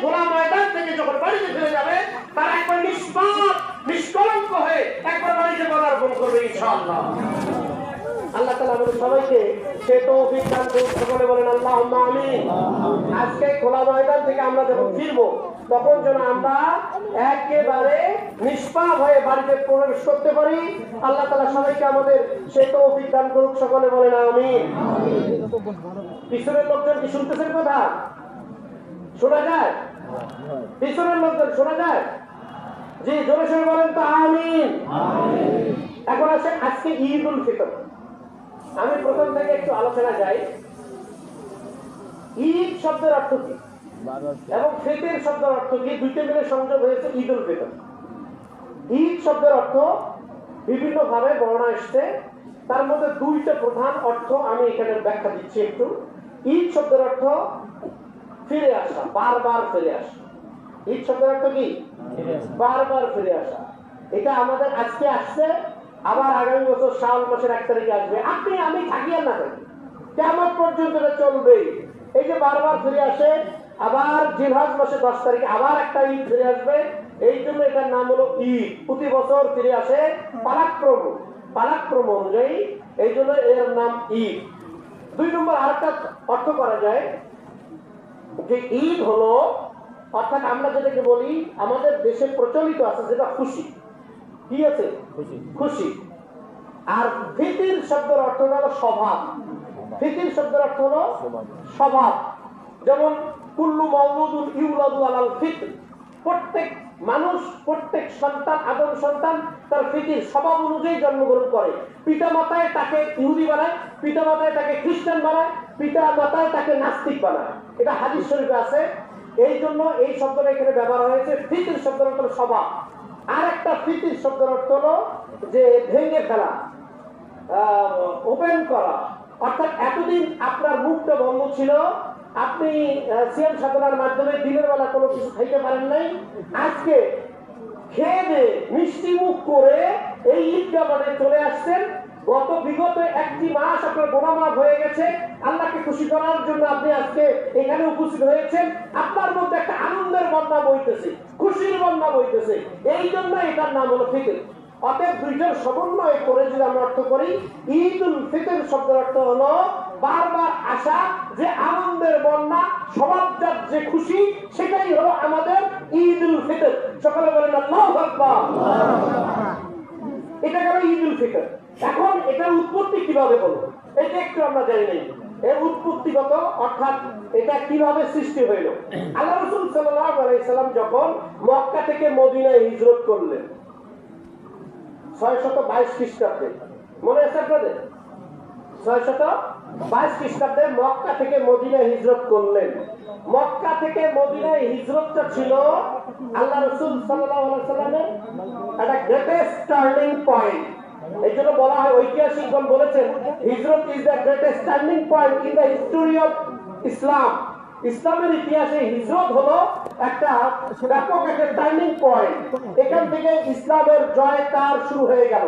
খোলা ময়দান থেকে যখন বাড়িতে ফিরে যাবে তারা একবার নিষ্পাপ নিষ্কলঙ্ক হয়ে একবার বাড়িতে পদার্পণ করবে ইনশাআল্লাহ। আল্লাহ তাআলা আমাদের সবাইকে সে তৌফিক দান করুন, সকলে বলেন আল্লাহুম্মা আমিন। আজকে খোলা ময়দান থেকে আমরা যখন ফিরবো তখন যেন আমরা একেবারে নিষ্পাপ হয়ে বাড়িতে প্রবেশ করতে পারি। আল্লাহ তাআলা সবাইকে আমাদের সে তৌফিক দান করুক, সকলে বলেন আমিন। পিছনের লোকজন কি শুনতেছেন কথা? শোনা যায়? পিছনের লোকজন শোনা যায়? জি, জোরে সোরে বলেন তো আমিন। এখন আসে আজকে ঈদ উল ফিতর। আমি প্রথম থেকে একটু আলোচনা যাই। ঈদ শব্দের অর্থ কি এবং ফিতর শব্দের অর্থ কি, দুইটা মিলে সংযোগ হয়েছে ঈদ উল ফিতর। ঈদ শব্দের অর্থ বিভিন্ন ভাবে বর্ণনা এসছে, তার মধ্যে দুইটা প্রধান অর্থ আমি এখানে ব্যাখ্যা দিচ্ছি একটু। ঈদ শব্দের অর্থ ফিরে আসা, বারবার ফিরে আসা। ঈদ শব্দের অর্থ কি? বারবার ফিরে আসা। এটা আমাদের আজকে আসছে, আবার আগামী বছর শাওয়াল মাসের 1 তারিখে আসবে। আপনি আমি থাকি আর না থাকি, কিয়ামত পর্যন্ত এটা চলবে। এই যে বারবার ফিরে আসে, আবার জিলহজ মাসে 10 তারিখে আবার একটা ঈদ ফিরে আসবে। এই জন্য এটার নাম হলো ঈদ। প্রতি বছর ফিরে আসে পালাক্রম অনুযায়ী, এই জন্য এর নাম ঈদ। 2 নম্বর আরেকটা অর্থ করা যায় যে ঈদ হলো, অর্থাৎ আমরা যেটাকে বলি আমাদের দেশে প্রচলিত আছে যেটা খুশি। কি আছে? খুশি। আর ফিতর শব্দের অর্থ হলো স্বভাব। ফিতর শব্দের অর্থ হলো স্বভাব। যেমন কুল্লু মাউলুদুন ইউলাদু আলাল ফিতর, প্রত্যেক মানুষ, প্রত্যেক সন্তান, আদম সন্তান তার ফিতর স্বভাব অনুযায়ী জন্মগ্রহণ করে। পিতা মাতায় তাকে ইহুদি বানায়, পিতা মাতায় তাকে খ্রিস্টান বানায়, পিতা মাতায় তাকে নাস্তিক বানায়। এটা হাদিস শরীফে আছে। এই জন্য এই শব্দটা এখানে ব্যবহার হয়েছে। ফিতর শব্দের অর্থ স্বভাব। আর একটা ফিতর শব্দের অর্থ হলো যে ভেঙে ফেলা, ওপেন করা। অর্থাৎ এতদিন আপনার মুখটা বন্ধ ছিল, আপনি সিয়াম সাধনার মাধ্যমে দিনের বেলা কোনো কিছু খাইতে পারেন নাই। আজকে খেয়ে দিয়ে মিষ্টি মুখ করে এই ঈদগাহ মাঠে চলে আসছেন। বিগত 1 মাস আপনার গোনা মাফ হয়ে গেছে। আল্লাহকে খুশি করার জন্য আপনি আজকে এখানে উপস্থিত হয়েছেন। আপনার মধ্যে একটা আনন্দের বন্যা বইতেছে, খুশির বন্যা বইতেছে। এই জন্য এটার নাম হলো ফিতর। অতএব দুইটার সমন্বয় করে যদি আমরা অর্থ করি, ঈদ উল ফিতর শব্দের অর্থ হলো বারবার আসা যে আনন্দের বন্যা, স্বভাবজাত যে খুশি, সেটাই হলো আমাদের ঈদ উল ফিতর। সকালে বলেন আল্লাহু আকবার। এটা গেল ঈদ উল ফিতর। এখন এটার উৎপত্তি কিভাবে হলো এটা একটু আমরা জানি নাই। এর উৎপত্তিগত অর্থাৎ এটা কিভাবে সৃষ্টি হইল। আল্লাহ রাসূল সাল্লাল্লাহু আলাইহি সাল্লাম যখন মক্কা থেকে মদিনায় হিজরত করলেন 622 খ্রিস্টাব্দে, মনে আছে আপনাদের? 622 খ্রিস্টাব্দে মক্কা থেকে মদিনায় হিজরত করলেন। মক্কা থেকে মদিনায় হিজরতটা ছিল আল্লাহ রাসূল সাল্লাল্লাহু আলাইহি সাল্লামের একটা গ্রেটেস্ট টার্নিং পয়েন্ট। এই জন্য বলা হয়, ঐতিহাসিকগণ বলেছেন, হিজরত is the greatest turning point in the history of Islam. ইসলামের ইতিহাসে হিজরত হলো একটা ব্যাপক একটা টার্নিং পয়েন্ট। এখান থেকে ইসলামের জয় তার শুরু হয়ে গেল,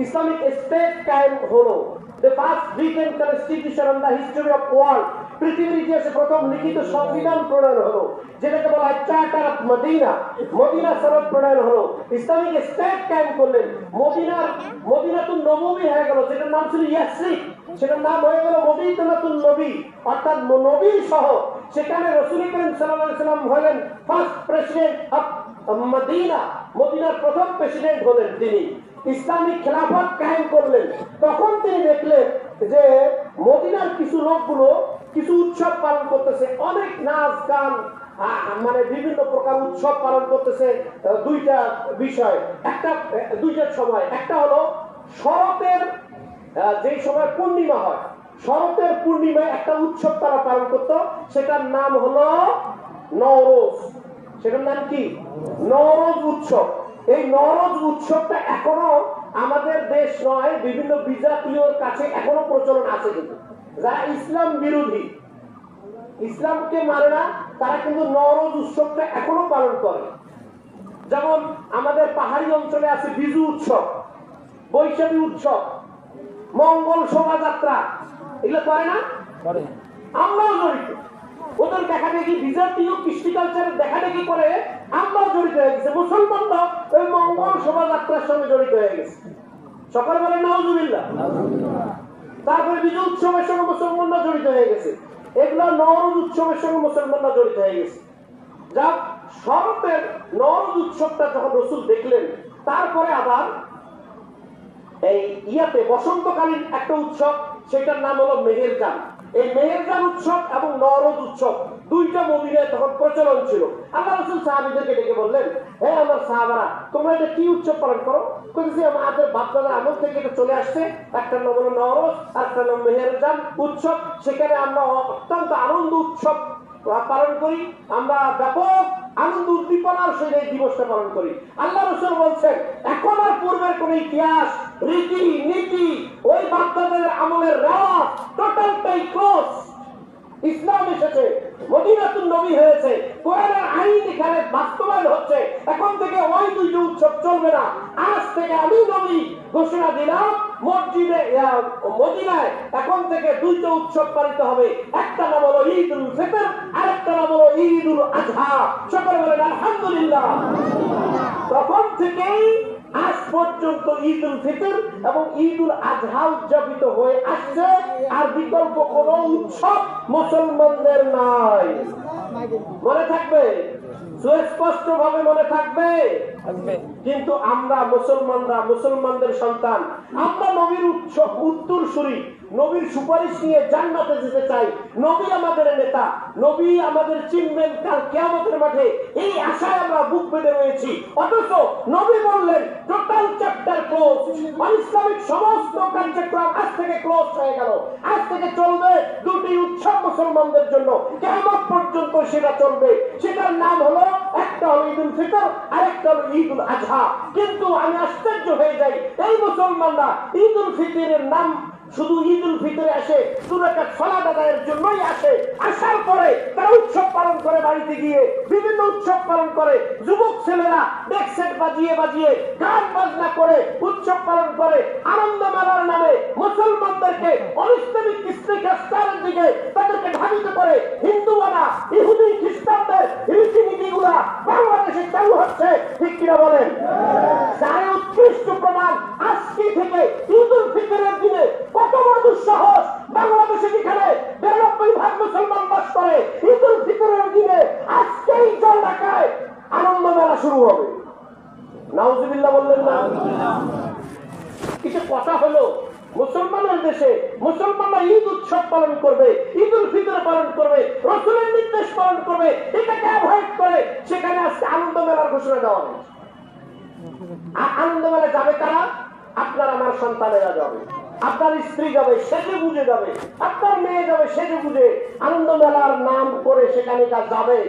ইসলামিক স্টেট কায়েম হলো। The first written constitution on the history of world, পৃথিবীর ইতিহাসে প্রথম লিখিত সংবিধান প্রণয়ন হলো, যেটাকে বলা হয় চার্টার অফ মদিনা। মদিনা সনদ প্রণয়ন হলো, ইসলামিক স্টেট কায়েম করলেন। মদিনাতুন নববী হয়ে গেল, যেটার নাম ছিল ইয়াসরিব, সেটার নাম হয়ে গেল মদিনাতুন নবী, অর্থাৎ নবীর শহর। সেখানে রাসূল করিম সাল্লাল্লাহু আলাইহি সাল্লাম হলেন ফার্স্ট প্রেসিডেন্ট অফ মদিনা। মদিনার প্রথম প্রেসিডেন্ট হলেন তিনি। ইসলামিক খেলাফত কায়েম করলেন। তখন তিনি দেখলেন যে মদিনার কিছু লোকগুলো কিছু উৎসব পালন করতেছে, অনেক নাচ গান, মানে বিভিন্ন প্রকার উৎসব পালন করতেছে। দুইটা বিষয়, দুইটার সময়, একটা হলো শরতের যে সময় পূর্ণিমা হয়, শরতের পূর্ণিমায় একটা উৎসব তারা পালন করত, সেটার নাম হলো নওরোজ। সেটার নাম কি? নওরোজ উৎসব। এই নওরোজ উৎসবটা এখনো আমাদের দেশ নয়, বিভিন্ন বিজাতীয়র কাছে এখনো প্রচলন আছে। কিন্তু যারা ইসলাম বিরোধী, ইসলামকে মানে না, তারা কিন্তু নওরোজ উৎসবটা এখনো পালন করে। যেমন আমাদের পাহাড়ি অঞ্চলে আছে বিজু উৎসব, বৈশাখী উৎসব, মঙ্গল শোভাযাত্রা, এগুলো করে না? আমরাও জড়িত। ওদের দেখা দেখি বিজাতীয় কৃষ্টি কালচারের দেখা দেখি করে আমরা জড়িত হয়ে গেছে, মুসলমানরা ওই মঙ্গল শোভাযাত্রার সঙ্গে জড়িত হয়ে গেছে। সকালে বলে নাউজুবিল্লাহ। তারপরে বিজয় উৎসবের সঙ্গে মুসলমানরা জড়িত হয়ে গেছে, এগুলো নওরোজ উৎসবের সঙ্গে মুসলমানরা জড়িত হয়ে গেছে। যা শরতের নওরোজ উৎসবটা যখন রাসূল দেখলেন, তারপরে আবার এই ইয়াতে বসন্তকালীন একটা উৎসব, সেটার নাম হলো মেহেরজান। এই মেহেরজান উৎসব এবং নওরোজ উৎসব দুইটা মদিনায় তখন প্রচলন ছিল। আল্লাহ রাসূল সাহাবীদেরকে ডেকে বললেন, হে আমার সাহাবারা, তোমরা এটা কি উৎসব পালন করো? বলছি আমাদের বাপদাদার আমল থেকে এটা চলে আসছে, একটা নাম হলো নওরোজ আর একটা নাম মেহেরজান উৎসব। সেখানে আমরা অত্যন্ত আনন্দ উৎসব পালন করি, আমরা ব্যাপক আনন্দ উদ্দীপনার সহিত এই দিবসটা পালন করি। আল্লাহ রাসূল বলছেন, এখন আর পূর্বের কোন ইতিহাস, রীতি নীতি, ওই বাপদাদাদের আমলের রেওয়াজ টোটালটাই ক্লোজ। ইসলাম এসেছে, মদিনাতুন নবী হয়েছে, কোরআনের আইন এখানে বাস্তবায়ন হচ্ছে। এখন থেকে ওই দুইটা উৎসব চলবে না। আজ থেকে আমি নবী ঘোষণা দিলাম, মসজিদে মদিনায় এখন থেকে দুইটা উৎসব পালিত হবে। একটা নাম হলো ঈদুল ফিতর, আরেকটা নাম হলো ঈদুল আযহা। সকলে বলেন আলহামদুলিল্লাহ। তখন থেকেই আজ পর্যন্ত ঈদুল ফিতর এবং ঈদুল আযহা উদযাপিত হয়ে আসছে। আর বিকল্প কোন উৎসব মুসলমানদের নাই। মনে থাকবে, সুস্পষ্ট ভাবে মনে থাকবে। কিন্তু আমরা মুসলমানরা, মুসলমানদের সন্তান, আমরা নবীর উত্তরসূরি, নবীর সুপারিশ নিয়ে জান্নাতে যেতে চাই। নবী আমাদের নেতা, নবী আমাদের চিনবেন কাল কিয়ামতের মাঠে, এই আশায় আমরা বুক বেঁধে রয়েছি। অথচ নবী বললেন টোটাল চ্যাপ্টার ক্লোজ, ইসলামিক সমস্ত কার্যক্রম আজ থেকে ক্লোজ হয়ে গেল। আজ থেকে চলবে দুটি উৎসব মুসলমানদের জন্য, কিয়ামত পর্যন্ত সেটা চলবে। সেটার নাম হলো, একটা হলো ঈদুল ফিতর, আরেকটা হলো ঈদুল আযহা। কিন্তু আমি আশ্চর্য হয়ে যাই, এই মুসলমানরা ঈদুল ফিতরের নাম শুধু ঈদুল ফিতরে আসে, দুরাকাত সালাত আদায়ের জন্যই আসে। আসার পরে তারা উৎসব পালন করে, বাড়িতে গিয়ে বিভিন্ন উৎসব পালন করে। যুবক ছেলেরা ডেক সেট বাজিয়ে বাজিয়ে গান বাজনা করে উৎসব পালন করে। আনন্দ মেলার নামে মুসলমানদেরকে অনিসলামিক কৃষ্টিকালচারের দিকে তাদেরকে ধাবিত করে। হিন্দুরা, ইহুদি খ্রিস্টানদের রীতিনীতিগুলা বাংলাদেশে চালু হচ্ছে, ঠিক কিনা বলেন? যার উৎকৃষ্ট প্রমাণ আজকে থেকে ঈদুল ফিতরের দিনে কত বড় দুঃসাহস। বাংলাদেশে যেখানে ৯২% মুসলমান বাস করে, ঈদুল ফিতরের দিনে আজকেই জলঢাকায় আনন্দ মেলা শুরু হবে। নাউজুবিল্লাহ বললেন না? কিছু কথা হলো, মুসলমানের দেশে মুসলমানরা ঈদ উৎসব পালন করবে, ঈদুল ফিতর পালন করবে, রাসূলের নির্দেশ পালন করবে, এটাকে অ্যাভয়েড করে সেখানে আজকে আনন্দ মেলার ঘোষণা দেওয়া হয়েছে। আনন্দ মেলা যাবে কারা? আপনার আমার সন্তানেরা যাবে, আপনার স্ত্রী যাবে, সেজে বুঝে যাবে, আপনার মেয়ে যাবে সেজে বুঝে, আনন্দ মেলার নাম করে সেখানে যাবে,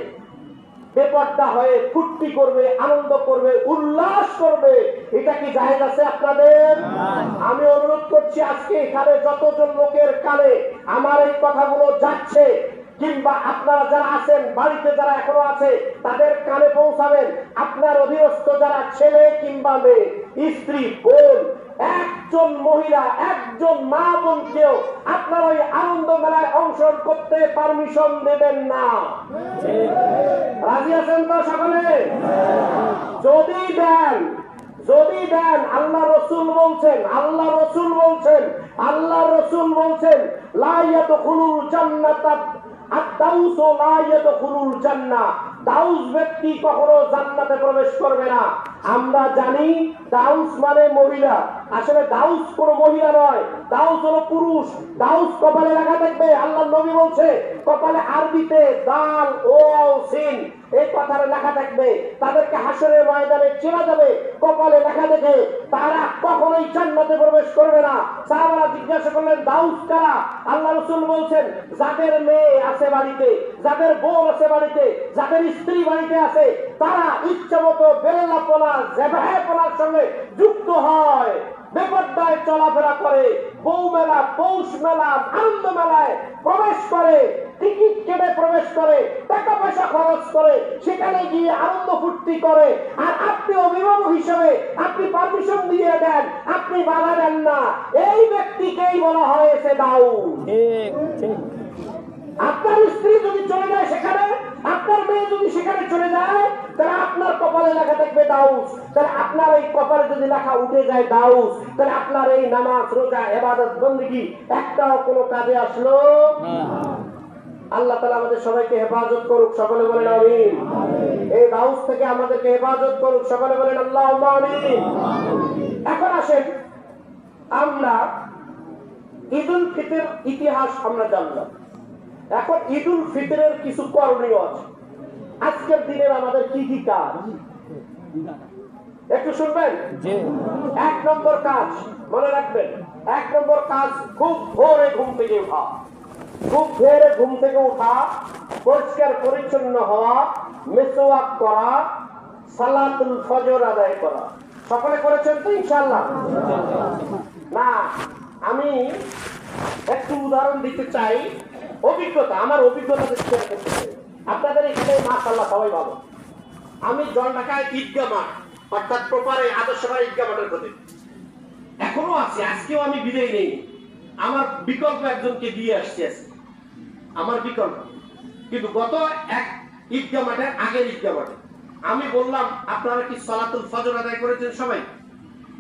বেপরদা হয়ে ফুর্তি করবে, আনন্দ করবে, উল্লাস করবে। এটা কি জায়েজ আছে আপনাদের? আমি অনুরোধ করছি, আজকে এখানে যতজন লোকের কানে আমার এই কথাগুলো যাচ্ছে, কিংবা আপনারা যারা আছেন, বাড়িতে যারা এখনো আছে, তাদের কানে পৌঁছাবেন। আপনার অধীনস্থ যারা ছেলে কিংবা মেয়ে, স্ত্রী, বোন, একজন মহিলা, একজন মা বোনকেও আপনারা ওই আনন্দ মেলায় অংশগ্রহণ করতে পারমিশন দেবেন না। রাজি আছেন তো সকলে? যদি দেন, যদি দেন, আল্লাহ রসুল বলছেন, আল্লাহ রসুল বলছেন, আল্লাহ রসুল বলছেন, লা ইয়াদখুলুল জান্নাতা আদ-দাউস লা ইয়াদখুলুল জান্নাহ, দাউস ব্যক্তি কখনো জান্নাতে প্রবেশ করবে না। আমরা জানি দাউস মানে মহিলা, আসলে দাউস কোনো মহিলা নয়, দাউস হলো পুরুষ। দাউস কপালে লেখা থাকবে, আল্লাহ নবী বলছে কপালে আরবিতে দাল ও সিন এই কথাটা লেখা থাকবে। তাদেরকে হাসরের ময়দানে চেনা যাবে কপালে লেখা দেখে, তারা কখনোই জান্নাতে প্রবেশ করবে না। সাহাবারা জিজ্ঞাসা করলেন দাউস কারা? আল্লাহ রাসূল বলছেন, যাদের মেয়ে আছে বাড়িতে, যাদের বোন আছে বাড়িতে, যাদের স্ত্রী বাড়িতে আছে, তারা ইচ্ছামতো বেলাপনা জেবাহেপনার সঙ্গে যুক্ত হয়, বেপরদায় চলাফেরা করে, বউ মেলা, পৌষ মেলা, আনন্দ মেলায় প্রবেশ করে, টিকিট কেটে প্রবেশ করে, টাকা পয়সা খরচ করে, সেখানে গিয়ে আনন্দ ফুর্তি করে। আর আপনি অভিভাবক হিসেবে আপনি পারমিশন দিয়ে দেন, আপনি বাধা দেন না, এই ব্যক্তিকেই বলা হয়েছে দাউস। আপনার স্ত্রী যদি চলে যায় সেখানে, আপনার মেয়ে যদি সেখানে চলে যায়, তাহলে আপনার কপালে লেখা থাকবে দাউস। তাহলে আপনার এই কপালে যদি লেখা উঠে যায় দাউস, তাহলে আপনার এই নামাজ রোজা ইবাদত বندگی একটাও কোনো কাজে আসলো না। আল্লাহ তাআলা আমাদের সবাইকে হেফাজত করুক, সকলে বলেন আমিন। এই দাউস থেকে আমাদেরকে হেফাজত করুক, সকলে বলেন আল্লাহুম্মা আমিন। এখন আসেন আমরা ঈদুল ফিতর ইতিহাস আমরা জানলাম। এখন ঈদুল ফিতরের কিছু করণীয় আছে। আজকের দিনের আমাদের কি কি কাজ একটু শুনবেন। এক নম্বর কাজ মনে রাখবেন, এক নম্বর কাজ খুব ভোরে ঘুম থেকে ওঠা। খুব ভোরে ঘুম থেকে ওঠা, পরিষ্কার পরিচ্ছন্ন হওয়া, মিসওয়াক করা, সালাতুল ফজর আদায় করা। সকলে করেছেন তো ইনশাআল্লাহ? না, আমি একটু উদাহরণ দিতে চাই। অভিজ্ঞতা, আমার অভিজ্ঞতা শেয়ার করতে চাই আপনাদের। এখানে মাশাআল্লাহ সবাই ভালো। আমি জলঢাকায় ঈদগাহ মাঠ, অর্থাৎ প্রপারে আদর্শবাড়ি ঈদগাহ মাঠের প্রতি এখনো আছি। আজকেও আমি বিদায় নেই। আমার বিকল্প একজনকে দিয়ে আসছি আজকে, আমার বিকল্প। কিন্তু গত এক ঈদগাহ মাঠের আগের ঈদগাহ মাঠে আমি বললাম, আপনারা কি সালাতুল ফজর আদায় করেছেন সবাই?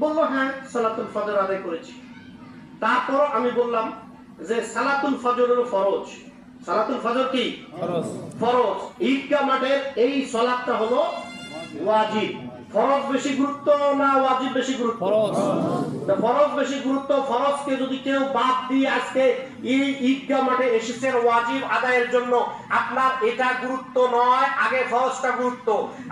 বললো হ্যাঁ সালাতুল ফজর আদায় করেছি। তারপর আমি বললাম যে সালাতুল ফজর হলো ফরজ। সালাতুল ফজর কি ফরজ? ঈদগাহ মাঠের এই সালাতটা হলো ওয়াজিব। ফরজ বেশি গুরুত্ব না ওয়াজিব বেশি গুরুত্ব? ফরজ বেশি গুরুত্ব। ফরজকে যদি কেউ বাদ দিয়ে আজকে এই ঈদগাহ মাঠে এসেছেন ওয়াজিব আদায়ের জন্য, আপনার এটা গুরুত্ব নয়, আগে ফরজটা গুরুত্ব।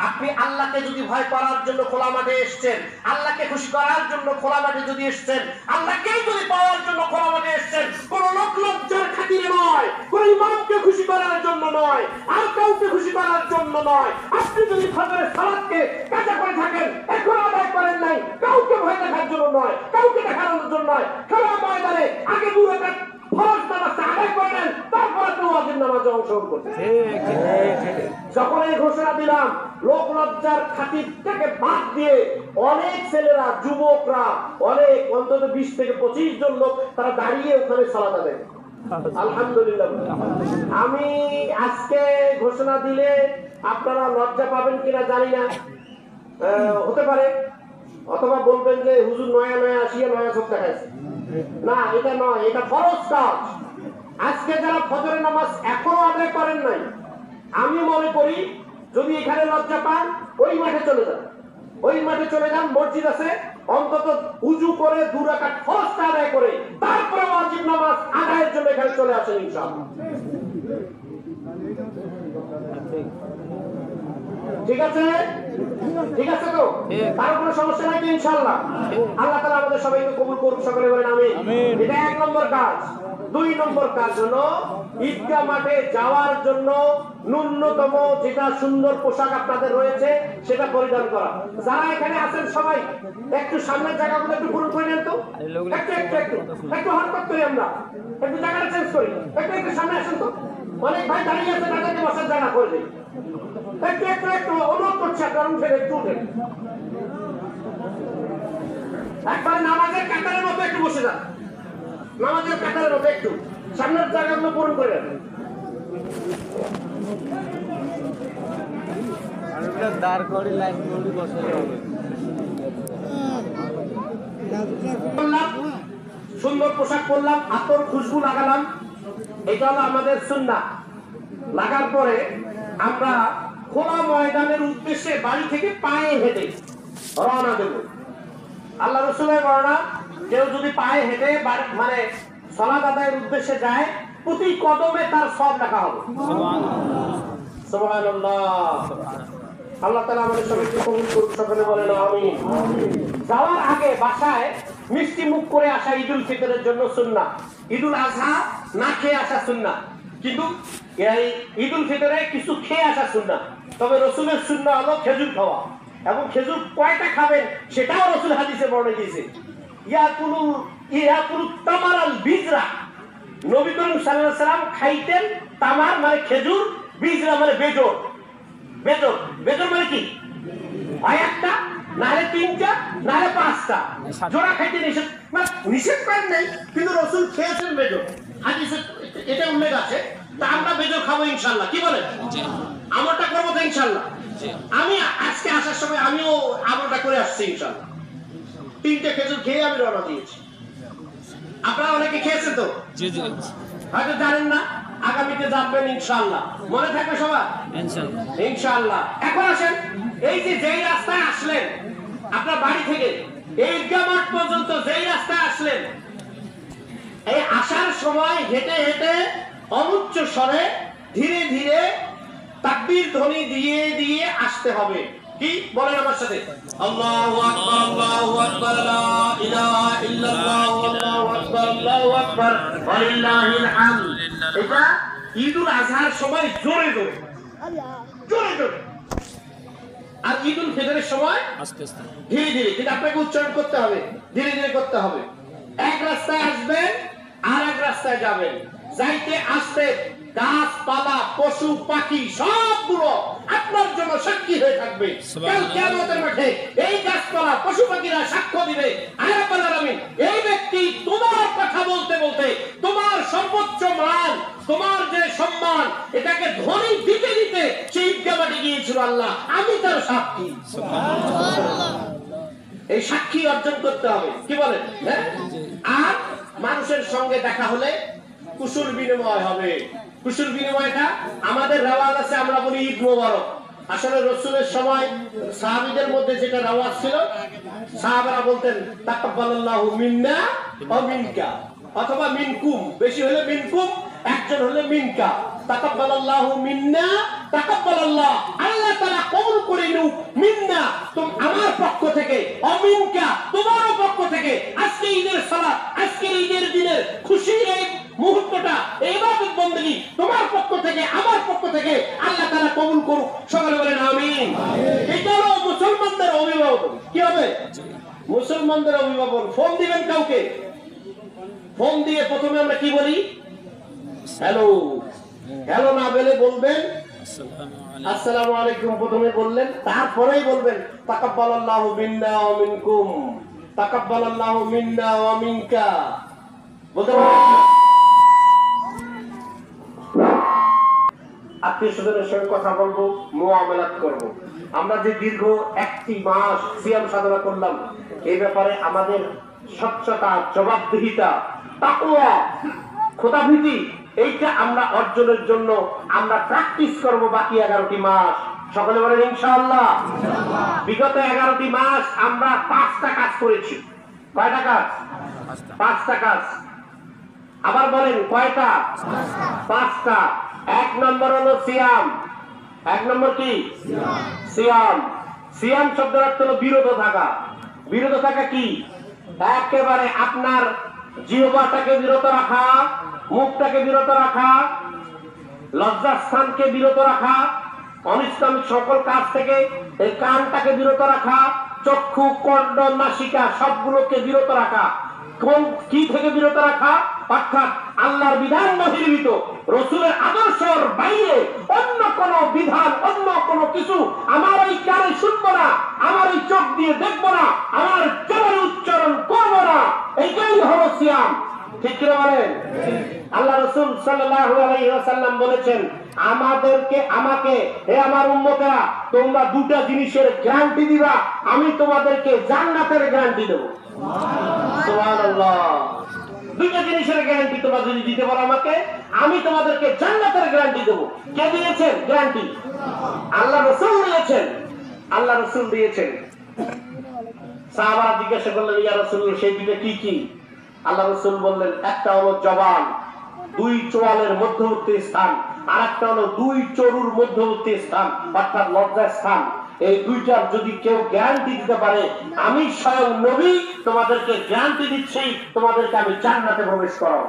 আপনি আল্লাহকে যদি ভয় করার জন্য খোলা মাঠে এসেছেন, আল্লাহকে খুশি করার জন্য খোলা মাঠে যদি এসেছেন, আল্লাহকে যদি পাওয়ার জন্য খোলা মাঠে এসেছেন, কোন লোক লজ্জার খাতিরে নয়, কোন ইমামকে খুশি করার জন্য নয়, আর কাউকে খুশি করার জন্য নয়। আপনি যদি ফজরের সালাতকে কাজা করে থাকেন, এখন আদায় করেন নাই, কাউকে ভয় দেখার জন্য নয়, কাউকে দেখানোর জন্য নয়, খেলা ময়দানে আগে 2 রাকাত ফরজ নামাজটা আদায় করেন, তারপর আপনি ওয়াজিব নামাজে অংশগ্রহণ করতেন। যখন এই ঘোষণা দিলাম, লোক লজ্জার খাতির থেকে বাদ দিয়ে অনেক ছেলেরা, যুবকরা, অনেক অন্তত 20 থেকে 25 জন লোক তারা দাঁড়িয়ে ওখানে সালাত আদায়। আলহামদুলিল্লাহ। আমি আজকে ঘোষণা দিলে আপনারা লজ্জা পাবেন কিনা জানি না, হতে পারে। অথবা বলবেন যে হুজুর নয়া নয়া আসিয়া নয়া চোখ দেখাইছে। না, এটা নয়, এটা ফরজ কাজ। আজকে যারা ফজরের নামাজ এখনো আদায় করেন নাই, আমি মনে করি যদি এখানে লজ্জা পান, ওই মাঠে চলে যান। ওই মাঠে চলে যান, মসজিদ আছে, অন্তত উজু করে 2 রাকাত ফরজটা আদায় করে তারপরে ওয়াজিব নামাজ আদায়ের জন্য এখানে চলে আসেন ইনশাআল্লাহ। ঠিক আছে? ঠিক আছে তো? তার কোনো সমস্যা নাই তো ইনশাআল্লাহ? আল্লাহ তাআলা আমাদের সবাইকে কবুল করুক, সকলে বলেন আমিন। এটা 1 নম্বর কাজ। 2 নম্বর কাজ হলো ঈদগাহ মাঠে যাওয়ার জন্য ন্যূনতম যেটা সুন্দর পোশাক আপনাদের রয়েছে সেটা পরিধান করা। যারা এখানে আছেন সবাই একটু সামনের জায়গাগুলো একটু পূরণ করে নেন তো। একটু হরকত করি আমরা, একটু জায়গাটা চেঞ্জ করি, একটু সামনে আসেন তো। অনেক ভাই দাঁড়িয়ে আছে, তাদেরকে বসার জায়গা করে দিই। একটু অনুরোধ করছি, আপনারা উঠেন, একটু উঠেন। একবার নামাজের কাতারের মতো একটু বসে যান। নামাজের কাতারের মতো একটু সামনের জায়গাগুলো পূরণ করে নেন। দাঁড় করে লাইন করে বসে হবে। সুন্দর পোশাক পরলাম, আতর খুশবু লাগালাম, এটা হলো আমাদের সুন্নাহ। লাগার পরে আমরা খোলা ময়দানের উদ্দেশ্যে বাড়ি থেকে পায়ে হেঁটে রওনা দেব। আল্লাহ রাসূলের বর্ণনা, কেউ যদি পায়ে হেঁটে মানে সালাত আদায়ের উদ্দেশ্যে যায়, প্রতি কদমে তার সওয়াব লেখা হবে। সুবহানাল্লাহ। আল্লাহ তাআলা আমাদের সবাইকে কবুল করুক, সকলে বলেন আমিন। যাওয়ার আগে বাসায় মিষ্টি মুখ করে আসা ঈদুল ফিতরের জন্য সুন্নাহ। ঈদুল আযহা না খেয়ে আসা সুন্নাহ, কিন্তু এই ঈদুল ফিতরে কিছু খেয়ে আসা সুন্নাহ। তবে রাসূলের সুন্নাহ হলো খেজুর খাওয়া, এবং খেজুর কয়টা খাবেন সেটাও রাসূল হাদিসে বর্ণনা দিয়েছে। ইয়াকুলু তামারাল বিজরা, নবী করিম সাল্লাল্লাহু আলাইহি সাল্লাম খাইতেন তামার মানে খেজুর, বিজরা মানে বেজর। বেজর বেজর মানে কি? হয় একটা, নাহলে 3টা, নাহলে 5টা। জোড়া খাইতে নিষেধ, মানে নিষেধ করেন নাই, কিন্তু রাসূল খেয়েছেন বেজর। হাদিসে এটা উল্লেখ আছে তা আমরা বেজর খাবো ইনশাআল্লাহ, কি বলেন? আমলটা করবো তো ইনশাআল্লাহ। আমি আজকে আসার সময় আমিও আমলটা করে আসছি ইনশাআল্লাহ। 3টে খেজুর খেয়ে আমি রওনা দিয়েছি। আপনারা অনেকে খেয়েছেন তো, হয়তো জানেন না, আগামীতে জানবেন ইনশাআল্লাহ। মনে থাকবে সবার ইনশাআল্লাহ। এখন আসেন, এই যে যেই রাস্তায় আসলেন আপনার বাড়ি থেকে এই ঈদগাহ মাঠ পর্যন্ত, যেই রাস্তায় আসলেন, এই আসার সময় হেঁটে হেঁটে অনুচ্চ স্বরে ধীরে ধীরে তাকবীর ধ্বনি দিয়ে দিয়ে আসতে হবে। কি বলেন আমার সাথে? আল্লাহু আকবার, আল্লাহু আকবার, লা ইলাহা ইল্লাল্লাহ, আল্লাহু আকবার, আল্লাহু আকবার, ওয়ালিল্লাহিল হামদ। এটা ঈদুল আজহার সময় জোরে জোরে জোরে জোরে, আর ঈদুল ফিতরের সময় আস্তে আস্তে ধীরে ধীরে। কিন্তু আপনাকে উচ্চারণ করতে হবে, ধীরে ধীরে করতে হবে। এক রাস্তায় আসবেন আর এক রাস্তায় যাবেন, যাইতে আসতে গাছপালা পশু পাখি সবগুলো আপনার জন্য সাক্ষী হয়ে থাকবে। কাল কিয়ামতের মাঠে এই গাছপালা পশু পাখিরা সাক্ষ্য দিবে, আয় রাব্বুল আলামিন, এই ব্যক্তি তোমার কথা বলতে বলতে তোমার সর্বোচ্চ মান, তোমার যে সম্মান, এটাকে ধ্বনি দিতে দিতে সেই ঈদগাহ মাঠে গিয়েছিল আল্লাহ, আমি তার সাক্ষী। এই সাক্ষী অর্জন করতে হবে, কি বলেন? হ্যাঁ। আর মানুষের সঙ্গে দেখা হলে কুশল বিনিময় হবে। কুশল বিনিময়টা আমাদের রেওয়াজ আছে, আমরা বলি ঈদ মোবারক। আসলে রাসূলের সময় সাহাবীদের মধ্যে যেটা রেওয়াজ ছিল, সাহাবারা বলতেন তাকাব্বালাল্লাহু মিন্না ওয়া মিনকা, অথবা মিনকুম, বেশি হলে মিনকুম, একজন হলে মিনকা। তাকাব্বালাল্লাহু মিন্না, তাকাব্বালাল্লাহ, আল্লাহ তাআলা কবুল করে নিউ, মিন্না আমার পক্ষ থেকে, অমিনকা তোমার পক্ষ থেকে। আজকে ঈদের সালাত, আজকে ঈদের দিনের খুশির এই মুহূর্তটা, ইবাদত বندگی তোমার পক্ষ থেকে, আমার পক্ষ থেকে আল্লাহ তাআলা কবুল করুক। সকলে বলেন আমিন। এটা হলো মুসলমানদের অভিভাবক। কি হবে? মুসলমানদের অভিভাবক। ফোন দিবেন কাউকে, ফোন দিয়ে প্রথমে আমরা কি বলি? হ্যালো। হ্যালো না বলে বলবেন আসসালামু আলাইকুম, প্রথমে বললেন, তারপরেই বলবেন তাকাব্বালাল্লাহু মিন্না ওয়া মিনকুম, তাকাব্বালাল্লাহু মিন্না ওয়া মিনকা। বলতে আত্মীয়-স্বজনের সঙ্গে কথা বলবো, মুআমালাত করব। আমরা যে দীর্ঘ 1টি মাস সিয়াম সাধনা করলাম, এই ব্যাপারে আমাদের স্বচ্ছতা, জবাবদিহিতা, তাকওয়া, খোদাভীতি, এইটা আমরা অর্জনের জন্য আমরা প্র্যাকটিস করব বাকি 11টি মাস। সকলে বলেন ইনশাআল্লাহ। বিগত 11টি মাস আমরা 5টা কাজ করেছি। কয়টা কাজ? 5টা কাজ। আবার বলেন কয়টা? 5টা। 1 নম্বর হলো সিয়াম। 1 নম্বর কি? সিয়াম। সিয়াম শব্দের অর্থ হলো বিরত থাকা। বিরত থাকা কি? একেবারে আপনার জিহ্বাটাকে বিরত রাখা, মুখটাকে বিরত রাখা, লজ্জাস্থানকে বিরত রাখা, অনিসলামিক সকল কাজ থেকে এই কানটাকে বিরত রাখা, চক্ষু, কর্ণ, নাসিকা সবগুলোকে বিরত রাখা। কোন কি থেকে বিরত রাখা? অর্থাৎ আল্লাহর বিধান বহির্ভূত, রাসূলের আদর্শের বাইরে অন্য কোন বিধান, অন্য কোন কিছু আমার এই কানে শুনবো না, আমার এই চোখ দিয়ে দেখবো না, আমার জবানে উচ্চারণ করবো না। এইটাই হলো সিয়াম। ঠিক কি বলেন? আল্লাহ রাসূল সাল্লাল্লাহু আলাইহি ওয়াসাল্লাম বলেছেন, আমাকে হে আমার উম্মতেরা, তোমরা দুটো জিনিসের গ্যারান্টি দিবা, আমি তোমাদেরকে জান্নাতের গ্যারান্টি দেব। সুবহানাল্লাহ। দুটো জিনিসের গ্যারান্টি তোমরা যদি দিতে পারো আমাকে, আমি তোমাদেরকে জান্নাতের গ্যারান্টি দেব। কে দিয়েছেন গ্যারান্টি? আল্লাহ রাসূল দিয়েছেন। আল্লাহ রাসূল দিয়েছেন। সাহাবারা জিজ্ঞাসা করলেন, ইয়া রাসূলুল্লাহ, সেই দুটো কি কি? আল্লাহ রাসূল বললেন, একটা হলো জবান, 2 চোয়ালের মধ্যবর্তী স্থান, আর একটা হলো 2 চরুর মধ্যবর্তী স্থান, অর্থাৎ লজ্জা স্থান। এই দুইটার যদি কেউ গ্যারান্টি দিতে পারে, আমি স্বয়ং নবী তোমাদেরকে গ্যারান্টি দিচ্ছি, তোমাদেরকে আমি জান্নাতে প্রবেশ করাবো।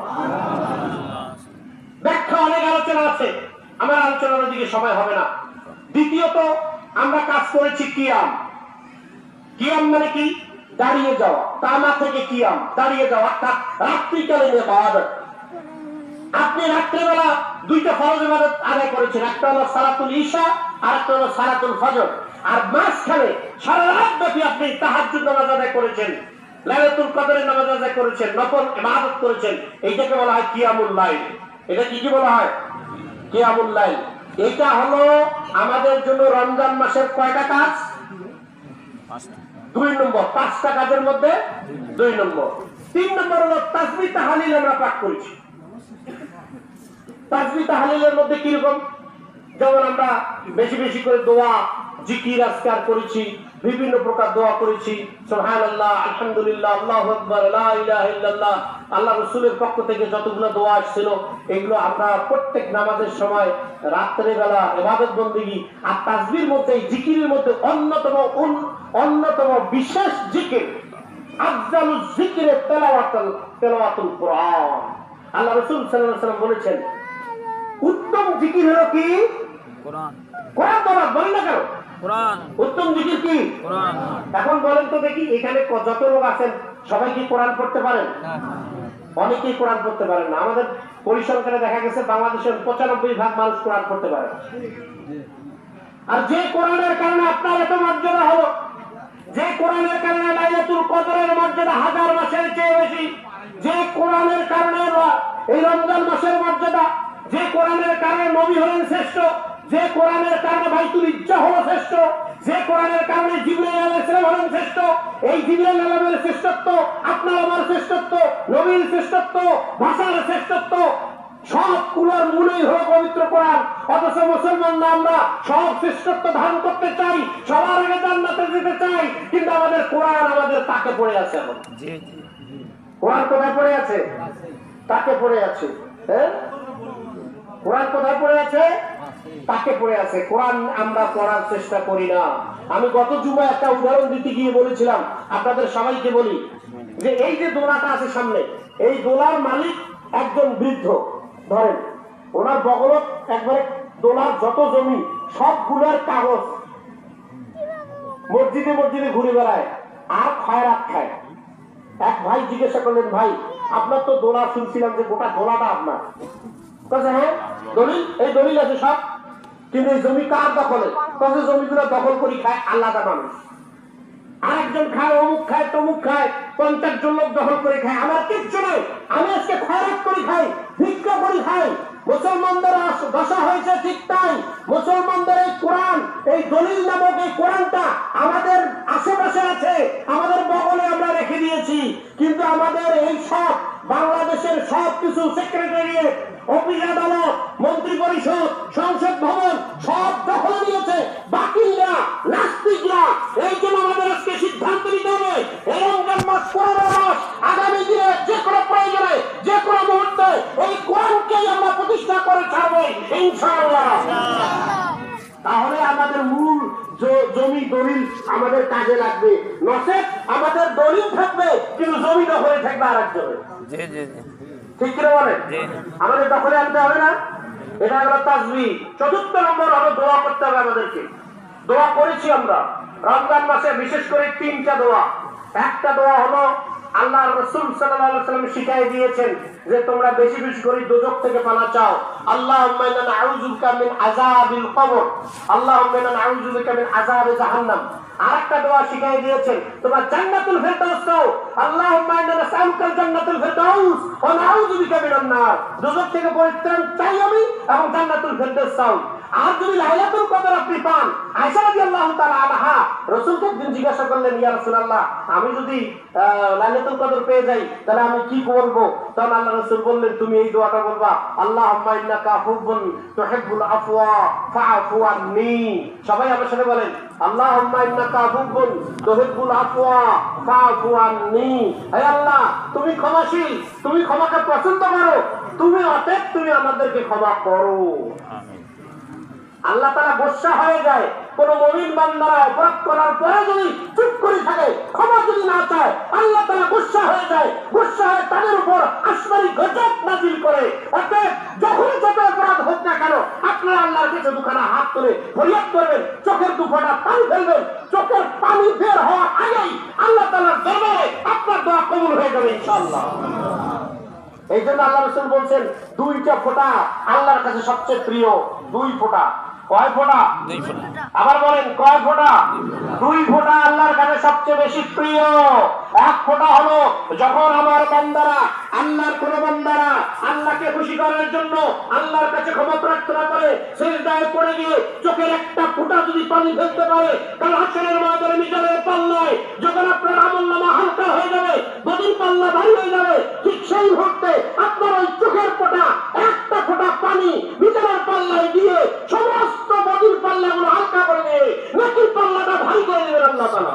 ব্যাখ্যা অনেক আলোচনা আছে, আমার আলোচনার দিকে সময় হবে না। দ্বিতীয়ত আমরা কাজ করেছি কিয়াম। কিয়াম মানে কি? দাঁড়িয়ে যাওয়া। তামা থেকে কিয়াম, দাঁড়িয়ে যাওয়া, অর্থাৎ রাত্রিকালীন ইবাদত। আপনি রাত্রিবেলা 2টা ফরজ ইবাদত আদায় করেছেন, একটা হলো সালাতুল ইশা আর একটা হলো সালাতুল ফজর। আর মাঝখানে সারা রাত ব্যাপী আপনি তাহাজ্জুদ নামাজ আদায় করেছেন, লাইলাতুল কদরের নামাজ আদায় করেছেন, নফল ইবাদত করেছেন। এইটাকে বলা হয় কিয়ামুল লাইল। এটা কি কি বলা হয়? কিয়ামুল লাইল। এটা হলো আমাদের জন্য রমজান মাসের কয়টা কাজ? 2 নম্বর। 5টা কাজের মধ্যে 2 নম্বর। 3 নম্বর হলো তাসবিহ তাহলিল আমরা পাঠ করেছি। তাসবিহ তাহলিলের মধ্যে কি রকম? যেমন আমরা বেশি বেশি করে দোয়া জিকির আজকার করেছি, বিভিন্ন প্রকার দোয়া করেছি, সুবহানাল্লাহ, আলহামদুলিল্লাহ, আল্লাহু আকবার, লা ইলাহা ইল্লাল্লাহ। আল্লাহ রাসূলের পক্ষ থেকে যতগুলো দোয়া আসছিল এগুলো আমরা প্রত্যেক নামাজের সময় রাত্রে বেলা ইবাদত বন্দেগী আর তাসবিহর মধ্যে জিকিরের মধ্যে অন্যতম বিশেষ জিকির আফজালুজ যিকরে তেলাওয়াতুল কুরআন। আল্লাহ রাসূল সাল্লাল্লাহু আলাইহি ওয়াসাল্লাম বলেছেন উত্তম জিকির হলো কি? কোরআন। কোরআন তেলাওয়াত। বলেন না কেন? কোরআন। উত্তম জিকির কি? কোরআন। এখন বলেন তো দেখি, এখানে যত লোক আছেন সবাই কি কোরআন পড়তে পারেন? অনেকেই কোরআন পড়তে পারেন না। আমাদের পরিসংখ্যানে দেখা গেছে বাংলাদেশের 95% মানুষ কোরআন পড়তে পারে। আর যে কোরআনের কারণে আপনার এত মর্যাদা হলো, যে কোরআনের কারণে লাইলাতুল কদরের মর্যাদা 1000 মাসের চেয়ে বেশি, যে কোরআনের কারণে এই রমজান মাসের মর্যাদা, যে কোরআনের কারণে নবী হলেন শ্রেষ্ঠ, যে কোরআনের কারণে বাইতুল ইজ্জা হলো শ্রেষ্ঠ, যে কোরআনের কারণে জিবরাইল আলাইহিস সালাম হলেন শ্রেষ্ঠ, এই জিবরাইল আলাইহিস শ্রেষ্ঠত্ব, আপনার আমার শ্রেষ্ঠত্ব, নবীর শ্রেষ্ঠত্ব, ভাষার শ্রেষ্ঠত্ব, সবগুলোর মূলেই হলো পবিত্র কোরআন। অথচ মুসলমানরা আমরা সব শ্রেষ্ঠত্ব ধারণ করতে চাই, সবার আগে জান্নাতে যেতে চাই, কিন্তু আমাদের কোরআন আমাদের তাকে পড়ে আছে। এখন কোরআন কোথায় পড়ে আছে? তাকে পড়ে আছে। হ্যাঁ, কোরআন কোথায় পড়ে আছে? তাকে পড়ে আছে। কোরআন আমরা পড়ার চেষ্টা করি না। আমি গত জুমায় একটা উদাহরণ দিতে গিয়ে বলেছিলাম, আপনাদের সবাইকে বলি যে এই যে দোলাটা আছে সামনে, এই দোলার মালিক একজন বৃদ্ধ। ধরেন ওনার বগলত একবারে দোলার যত জমি সবগুলোর কাগজ, মসজিদে মসজিদে ঘুরে বেড়ায় আর খয়রাত খায়। এক ভাই জিজ্ঞাসা করলেন, ভাই আপনার তো দোলা শুনছিলাম যে গোটা দোলাটা আপনার। হ্যাঁ দলিল, এই দলিল আছে সব, কিন্তু এই জমি কার দখলে? জমিগুলো দখল করি খায় আলাদা মানুষ, আরেকজন খায়, অমুক খায়, তমুক খায়, 50 জন লোক দখল করে খায়। আমার কিচ্ছু নয়, আমি আজকে খয়রাত করি খাই, ভিক্ষা করি খাই। মুসলমানদের দশা হয়েছে ঠিক তাই। মুসলমানদের এই কোরআন, এই দলিল নামক এই কোরআনটা আমাদের আশেপাশে আছে, আমাদের বগলে আমরা রেখে দিয়েছি, কিন্তু আমাদের এই সব বাংলাদেশের সব কিছু সেক্রেটারিয়েট, অফিস আদালত, মন্ত্রী পরিষদ, সংসদ ভবন সব দখল নিয়েছে বাকিরা, নাস্তিকরা। এই জন্য আমাদের আজকে সিদ্ধান্ত নিতে হবে, এই রমজান মাস 15 মাস, আগামী দিনে যে কোনো প্রয়োজনে, যে কোনো মুহূর্তে এই কোরআনকেই আমরা প্রতিষ্ঠা করে ছাড়বো ইনশাআল্লাহ। তাহলে আমাদের মূল জমি দলিল আমাদের কাজে লাগবে, নচেত আমাদের দলিল থাকবে কিন্তু জমি দখলে থাকবে আরেকজনের। ঠিক করে বলেন? আমাদের দখলে আনতে হবে না। এটা হলো তাসবিহ। 4র্থ নম্বর হলো দোয়া করতে হবে আমাদেরকে। দোয়া করেছি আমরা রমজান মাসে, বিশেষ করে 3টা দোয়া। একটা দোয়া হলো আল্লাহ রাসূল সাল্লাল্লাহু আলাইহি ওয়াসাল্লাম শিখিয়ে দিয়েছেন যে তোমরা বেশি বেশি করে দোজখ থেকে পানা চাও। আল্লাহুম্মা ইন্না নাউযু বিকা মিন আযাবিল কবর, আল্লাহুম্মা ইন্না নাউযু বিকা মিন আযাবি জাহান্নাম। আরেকটা দোয়া শিখিয়ে দিয়েছেন তোমরা জান্নাতুল ফেরদাউস চাও। আল্লাহুম্মা ইন্না নাসআলুকা জান্নাতুল ফেরদাউস ওয়া নাউযু বিকা মিনান নার। দোজখ থেকে পরিত্রাণ চাই আমি এবং জান্নাতুল ফেরদাউস চাই। আর যদি লাইলাতুল কদর আপনি পান, আয়েশা রাদিয়াল্লাহু তাআলা আনহা রাসূলকে একদিন জিজ্ঞাসা করলেন, ইয়া রাসূলুল্লাহ, আমি যদি লাইলাতুল কদর পেয়ে যাই তাহলে আমি কি করব? তখন আল্লাহ রাসূল বললেন, তুমি এই দোয়াটা বলবা, আল্লাহুম্মা ইন্নাকা আফুবুন তুহিব্বুল আফওয়া ফাআফু আন্নী। সবাই আমার সাথে বলেন, আল্লাহুম্মা ইন্নাকা আফুবুন তুহিব্বুল আফওয়া ফাআফু আন্নী। হে আল্লাহ, তুমি ক্ষমাশীল, তুমি ক্ষমাকে পছন্দ করো, তুমি অতএব তুমি আমাদেরকে ক্ষমা করো। আল্লাহ তাআলা গোসা হয়ে যায় কোন মুমিন বান্দারা অপরাধ করার পরে যদি চুপ করে থাকে, ক্ষমা যদি না চায়, আল্লাহ তাআলা গোসা হয়ে যায়। গোসা হয়ে তাদের উপর আসমানি গজব নাযিল করে। অতএব যখন যত অপরাধ হোক না কেন, আপনারা আল্লাহর কাছে দুখানা হাত তুলে ফরিয়াদ করবেন, চোখের দুফোঁটা পানি ফেলবেন। চোখের পানি বের হওয়ার আগেই আল্লাহ তাআলার দরবারে আপনার দোয়া কবুল হয়ে যাবে ইনশাআল্লাহ। এই জন্য আল্লাহ রাসূল বলছেন 2টা ফোঁটা আল্লাহর কাছে সবচেয়ে প্রিয়। 2 ফোঁটা। কয় ফোঁটা? 2 ফোঁটা। আবার বলেন, কয় ফোঁটা? 2 ফোঁটা আল্লাহর কাছে সবচেয়ে বেশি প্রিয়। এক ফোঁটা হলো যখন আমার বান্দারা, আল্লাহর কোন বান্দারা আল্লাহকে খুশি করার জন্য আল্লাহর কাছে ক্ষমা প্রার্থনা করে সিজদায় পড়ে গিয়ে চোখের একটা ফোঁটা যদি পানি ফেলতে পারে, কাল হাশরের ময়দানে মিজানের পাল্লায় যখন আপনার আমলনামা হালকা হয়ে যাবে, বদির পাল্লা ভারী হয়ে যাবে, ঠিক সেই মুহূর্তে আপনার ওই চোখের ফোঁটা, একটা ফোঁটা পানি মিজানের পাল্লায় দিয়ে সমস্ত বদির পাল্লাগুলো হালকা করে দিয়ে নেকির পাল্লাটা ভারী করে দেবেন আল্লাহ তাআলা।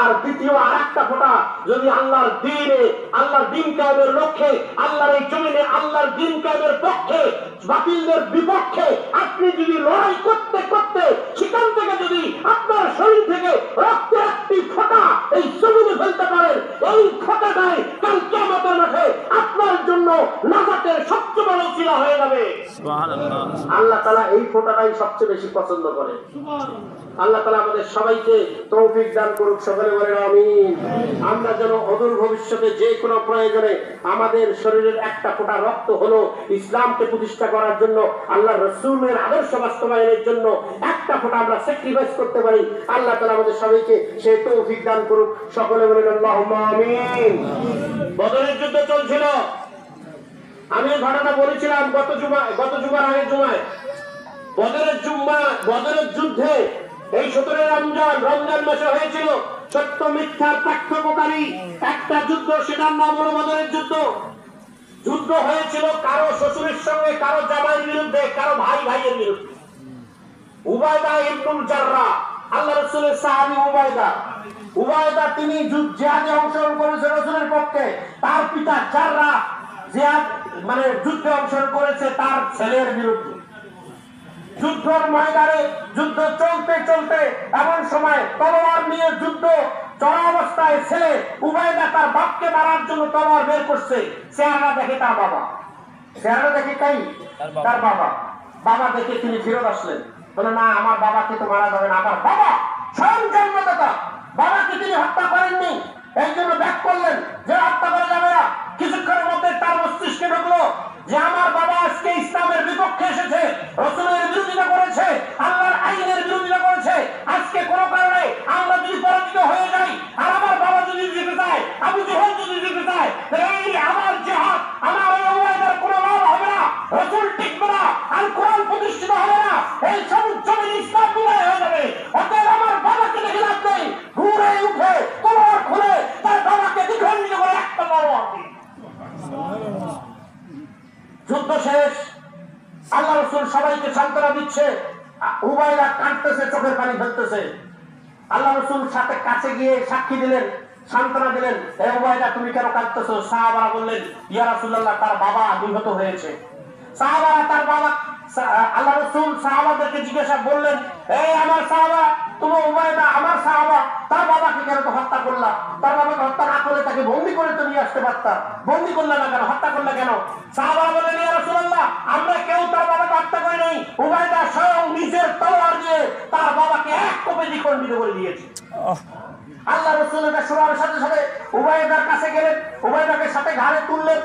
আর দ্বিতীয় আর একটা ফোঁটা যদি আল্লাহর দ্বীনে, আল্লাহর দ্বীন কায়েমের লক্ষ্যে, আল্লাহর এই জমিনে আল্লাহর দ্বীন কায়েমের পক্ষে, বাতিলদের বিপক্ষে আপনি যদি লড়াই করতে করতে সেখান থেকে যদি আপনার শরীর থেকে রক্তের একটি ফোঁটা এই জমিনে ফেলতে পারেন, এই ফোঁটাটাই কাল কিয়ামতের মাঠে আপনার জন্য নাজাতের সবচেয়ে বড় উসিলা হয়ে যাবে। আল্লাহ তাআলা এই ফোঁটাটাই সবচেয়ে বেশি পছন্দ করে। আল্লাহ তাআলা আমাদের সবাইকে তৌফিক দান করুক, সকলে বলেন আমিন। আমরা যেন অদূর ভবিষ্যতে যে কোনো প্রয়োজনে আমাদের শরীরের একটা ফোঁটা রক্ত হলো ইসলামকে প্রতিষ্ঠা করার জন্য, আল্লাহ রাসূলের আদর্শ বাস্তবায়নের জন্য একটা ফোঁটা আমরা স্যাক্রিফাইস করতে পারি। আল্লাহ তাআলা আমাদের সবাইকে সেই তৌফিক দান করুক, সকলে বলেন আল্লাহুম্মা আমিন। বদরের যুদ্ধ চলছিল, আমি ঘটনা বলেছিলাম গত জুমার আগের জুমায়। বদরের যুদ্ধে এই 17 রমজান মাসে হয়েছিল সত্য মিথ্যার পার্থক্যকারী একটা যুদ্ধ, সেটার নাম হলো বদরের যুদ্ধ। যুদ্ধ হয়েছিল কারো শ্বশুরের সঙ্গে, কারো জামাইয়ের বিরুদ্ধে, কারো ভাইয়ের বিরুদ্ধে। উবায়দা ইবনুল জাররাহ, আল্লাহ রাসূলের সাহাবী উবায়দা তিনি জিহাদে অংশগ্রহণ করেছে রাসূলের পক্ষে। তার পিতা জাররাহ যুদ্ধে অংশগ্রহণ করেছে তার ছেলের বিরুদ্ধে। যুদ্ধের ময়দানে যুদ্ধ চলতে চলতে এমন সময় তলোয়ার নিয়ে যুদ্ধ চলা অবস্থায় ছেলে উবায়দা তার বাপকে মারার জন্য তলোয়ার বের করছে। চেহারা দেখে তার বাবা, চেহারা দেখে তার বাবা দেখে তিনি ফিরত আসলেন, বলে না আমার বাবাকে তো মারা যাবে না, আমার বাবা স্বয়ং জন্মদাতা, বাবাকে তিনি হত্যা করেননি, এই জন্য ব্যাক করলেন যে হত্যা করা যাবে না। কিছুক্ষণের মধ্যে তার মস্তিষ্কে ঢুকলো যে আমার বাবা আজকে ইসলামের বিপক্ষে এসেছে, রাসূলের বিরোধিতা করেছে, আল্লাহর আইনের বিরোধিতা করেছে। আজকে কোনো কারণে আমরা যদি পরাজিত হয়ে যাই আর আমার বাবা যদি জিতে যায়, আবু জেহেল যদি জিতে যায়, এই আমার জিহাদ, আমার এই উবায়দার কোনো লাভ হবে না, রাসূল টিকবে না, আর কোরআন প্রতিষ্ঠিত হবে না, এই সমুদ্র ইসলাম বিদায় হয়ে যাবে। অতএব আমার বাবাকে দেখে লাভ নেই, ঘুরে উঠে তলোয়ার খুলে তার বাবাকে দ্বিখণ্ডিত করে একটা তলোয়ার দিই। যুদ্ধ শেষ, আল্লাহ রাসূল সবাইকে সান্ত্বনা দিচ্ছে, উবায়দা কাঁদতেছে, চোখের পানি ফেলতেছে। আল্লাহ রাসূল সাথে কাছে গিয়ে সাক্ষী দিলেন, সান্ত্বনা দিলেন, হে উবায়দা তুমি কেন কাঁদতেছো? সাহাবারা বললেন, ইয়া রাসূলুল্লাহ তার বাবা নিহত হয়েছে। সাহাবারা তার বাবা, আল্লাহ রাসূল সাহাবাদেরকে জিজ্ঞাসা বললেন, এই আমার সাহাবা, তুমি উবায়দা আমার সাহাবা, তার বাবাকে কেন তো হত্যা করলা? তার বাবাকে হত্যা না করলে তাকে বন্দী করে তো নিয়ে আসতে পারতা, বন্দী করলে না কেন, হত্যা করলে কেন? সাহাবারা বললেন, ইয়া রাসূলুল্লাহ আমরা কেউ তার বাবাকে হত্যা করি নাই, উবায়দা স্বয়ং নিজের তলোয়ার দিয়ে তার বাবাকে এক কোপে দ্বিখণ্ডিত করে দিয়েছে। আল্লাহ রাসূল এটা শোনার সাথে সাথে উবায়দার কাছে গেলেন, উবায়দাকে সাথে ঘাড়ে তুললেন,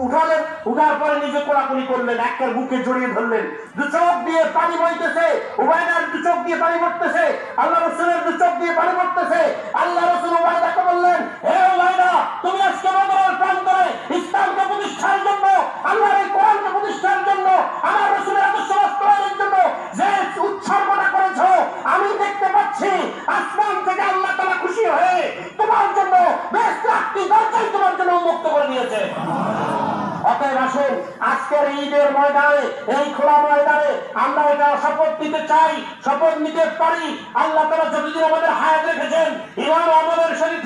উঠালেন, উঠার পরে নিজে কোলাকুলি করলেন, একটার বুকে জড়িয়ে ধরলেন। দু চোখ দিয়ে পানি বইতেছে, উবায়দার দু চোখ দিয়ে পানি পড়তেছে, আল্লাহ রাসূলের দু চোখ দিয়ে পানি পড়তেছে। আল্লাহ রাসূল উবায়দাকে বললেন, হে উবায়দা তুমি আজকে বদরের প্রান্তরে ইসলামকে প্রতিষ্ঠার জন্য, আল্লাহর এই কোরআনকে প্রতিষ্ঠার জন্য, আমার রাসূলের আদর্শ বাস্তবায়নের জন্য যে উৎসর্গটা করেছো, আমি দেখতে পাচ্ছি আসমান থেকে আল্লাহ তাআলা খুশি হয়ে তোমার জন্য বেশ একটি দরজাই তোমার জন্য উন্মুক্ত করে দিয়েছে। অতএব আসুন আজকের ঈদের ময়দানে, এই খোলা ময়দানে আমরা এটা শপথ নিতে চাই, শপথ নিতে পারি। আল্লাহ তাআলা যতদিন আমাদের হায়াত রেখেছেন, ইমান আমাদের শরীর